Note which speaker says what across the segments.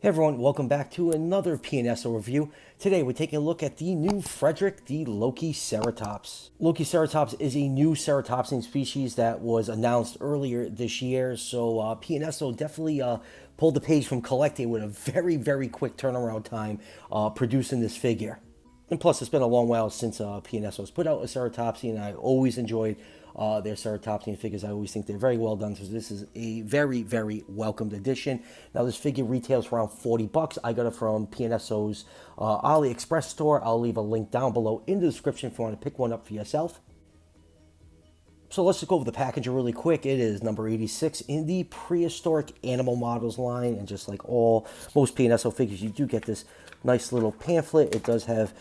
Speaker 1: Hey everyone, welcome back to another PNSO review. Today we're taking a look at the new Frederik the Lokiceratops. Lokiceratops is a new ceratopsian species that was announced earlier this year, so PNSO definitely pulled the page from collecting with a very quick turnaround time producing this figure. And plus, it's been a long while since PNSO has put out a ceratopsian, and I always enjoyed their ceratopsian figures. I always think they're very well done, so this is a very welcomed addition. Now, this figure retails for around 40 bucks. I got it from PNSO's AliExpress store. I'll leave a link down below in the description if you want to pick one up for yourself. So let's just go over the packaging really quick. It is number 86 in the Prehistoric Animal Models line, and just like most PNSO figures, you do get this nice little pamphlet. It does have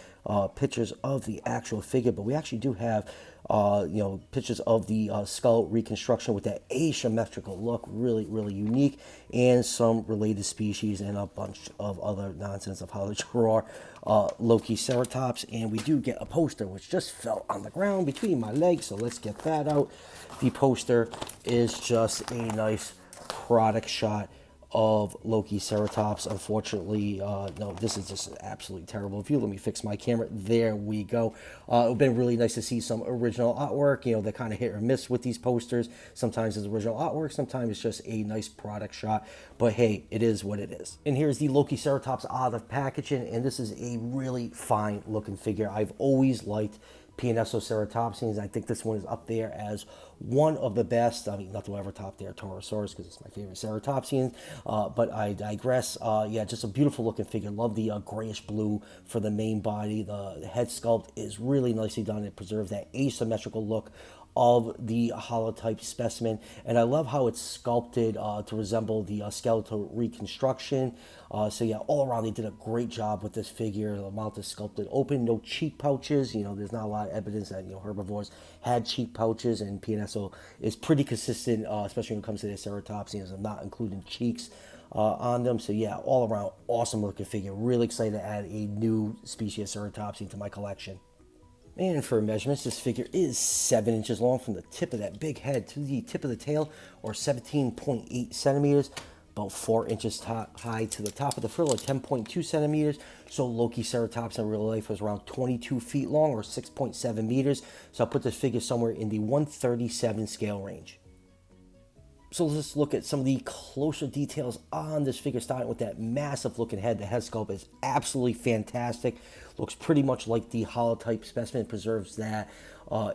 Speaker 1: pictures of the actual figure, but we actually do have pictures of the skull reconstruction with that asymmetrical look, really unique, and some related species and a bunch of other nonsense of how to draw Lokiceratops. And we do get a poster which just fell on the ground between my legs, so let's get that out. The poster is just a nice product shot of Lokiceratops. Unfortunately, no, this is just an absolutely terrible view. Let me fix my camera. There we go. It would have been really nice to see some original artwork. You know, they kind of hit or miss with these posters. Sometimes it's original artwork, sometimes it's just a nice product shot. But hey, it is what it is. And here's the Lokiceratops out of packaging, and this is a really fine looking figure. I've always liked PNSO ceratopsians. I think this one is up there as one of the best. I mean, nothing will ever top their Torosaurus because it's my favorite ceratopsian, but I digress. Yeah, just a beautiful looking figure. Love the grayish blue for the main body. The head sculpt is really nicely done. It preserves that asymmetrical look of the holotype specimen, and I love how it's sculpted to resemble the skeletal reconstruction. So yeah, all around they did a great job with this figure. The mouth is sculpted open, no cheek pouches. You know, there's not a lot of evidence that herbivores had cheek pouches, and PNSO is pretty consistent, especially when it comes to their ceratopsians, of not including cheeks on them. So yeah, all around awesome looking figure. Really excited to add a new species of ceratopsian to my collection. And for measurements, this figure is 7 inches long from the tip of that big head to the tip of the tail, or 17.8 centimeters. About 4 inches high to the top of the frill, or 10.2 centimeters. So Lokiceratops in real life was around 22 feet long, or 6.7 meters. So I'll put this figure somewhere in the 137 scale range. So let's look at some of the closer details on this figure, starting with that massive looking head. The head sculpt is absolutely fantastic. Looks pretty much like the holotype specimen. It preserves that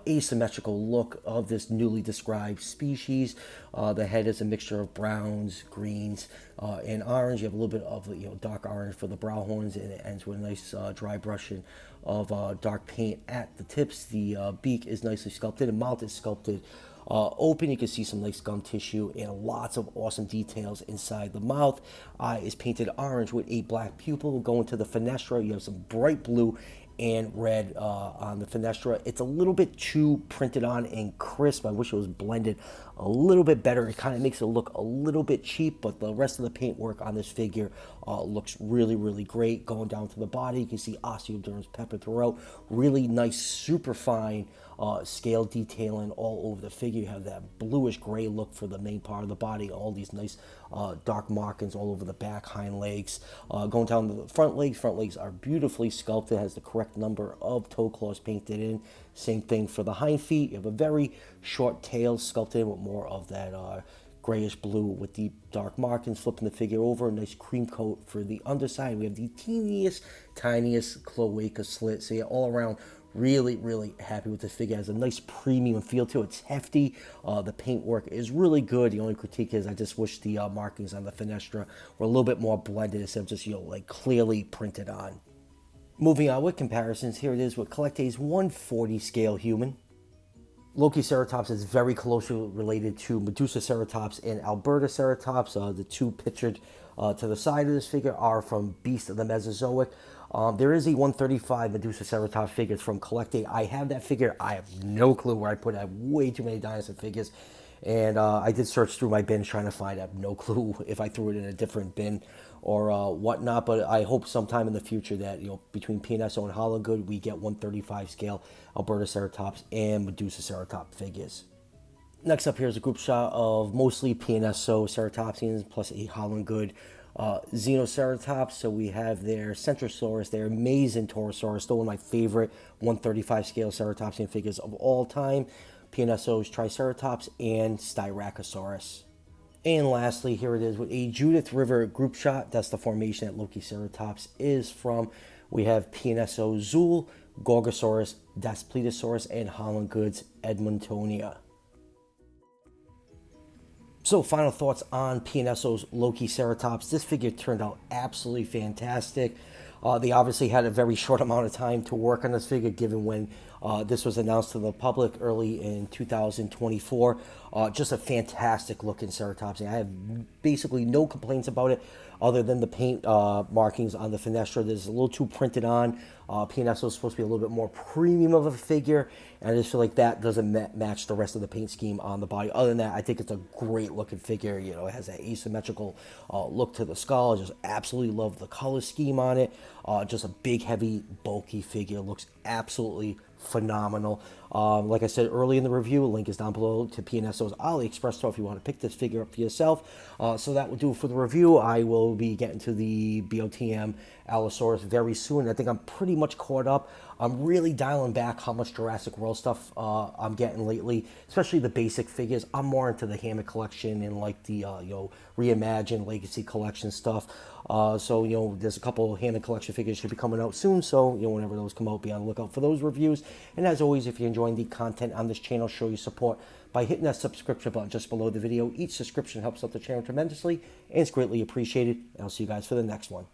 Speaker 1: asymmetrical look of this newly described species. The head is a mixture of browns, greens, and orange. You have a little bit of dark orange for the brow horns, and it ends with a nice dry brushing of dark paint at the tips. The beak is nicely sculpted, and mouth is sculpted open. You can see some nice gum tissue and lots of awesome details inside the mouth. Eye is painted orange with a black pupil. Going to the fenestra, you have some bright blue and red on the fenestra. It's a little bit too printed on and crisp. I wish it was blended a little bit better. It kind of makes it look a little bit cheap, but the rest of the paintwork on this figure looks really great. Going down to the body, you can see osteoderms peppered throughout. Really nice, super fine scale detailing all over the figure. You have that bluish gray look for the main part of the body. All these nice dark markings all over the back, hind legs. Going down to the front legs are beautifully sculpted. It has the correct number of toe claws painted in. Same thing for the hind feet. You have a very short tail sculpted in with more of that grayish blue with deep dark markings. Flipping the figure over, a nice cream coat for the underside. We have the tiniest cloaca slit. So yeah, all around really happy with this figure. It has a nice premium feel to it. It's hefty. The paintwork is really good. The only critique is I just wish the markings on the fenestra were a little bit more blended instead of just like clearly printed on. Moving on with comparisons, here it is with Collecta's 140 scale human. Lokiceratops is very closely related to Medusaceratops and Albertoceratops. The two pictured to the side of this figure are from Beast of the Mesozoic. There is a 135 Medusaceratops figure. It's from Collecta. I have that figure. I have no clue where I put it. I have way too many dinosaur figures. And I did search through my bins trying to find. I have no clue if I threw it in a different bin or whatnot. But I hope sometime in the future that between PNSO and Hologood we get 135 scale Albertoceratops and Medusaceratops figures. Next up here is a group shot of mostly PNSO ceratopsians plus a Hologood Xenoceratops. So we have their Centrosaurus, their amazing Torosaurus, still one of my favorite 135 scale ceratopsian figures of all time. PNSO's Triceratops and Styracosaurus. And lastly, here it is with a Judith River group shot. That's the formation that Lokiceratops is from. We have PNSO Zool, Gorgosaurus, Daspletosaurus, and Holland Goods Edmontonia. So final thoughts on PNSO's Lokiceratops. This figure turned out absolutely fantastic. They obviously had a very short amount of time to work on this figure, given when this was announced to the public early in 2024. Just a fantastic looking Ceratops. I have basically no complaints about it other than the paint markings on the fenestra. There's a little too printed on. PNSO is supposed to be a little bit more premium of a figure, and I just feel like that doesn't match the rest of the paint scheme on the body. Other than that, I think it's a great looking figure. You know, it has that asymmetrical look to the skull. I just absolutely love the color scheme on it. Just a big, heavy, bulky figure. Looks absolutely phenomenal. Like I said early in the review, a link is down below to PNSO's AliExpress store if you want to pick this figure up for yourself. So that will do it for the review. I will be getting to the BOTM Allosaurus very soon. I think I'm pretty much caught up. I'm really dialing back how much Jurassic World stuff I'm getting lately, especially the basic figures. I'm more into the Hammett collection and like the reimagined Legacy collection stuff. So there's a couple of Hammett collection figures should be coming out soon. So whenever those come out, be on the lookout for those reviews. And as always, if you're enjoying the content on this channel, show your support by hitting that subscription button just below the video. Each subscription helps out the channel tremendously and it's greatly appreciated. And I'll see you guys for the next one.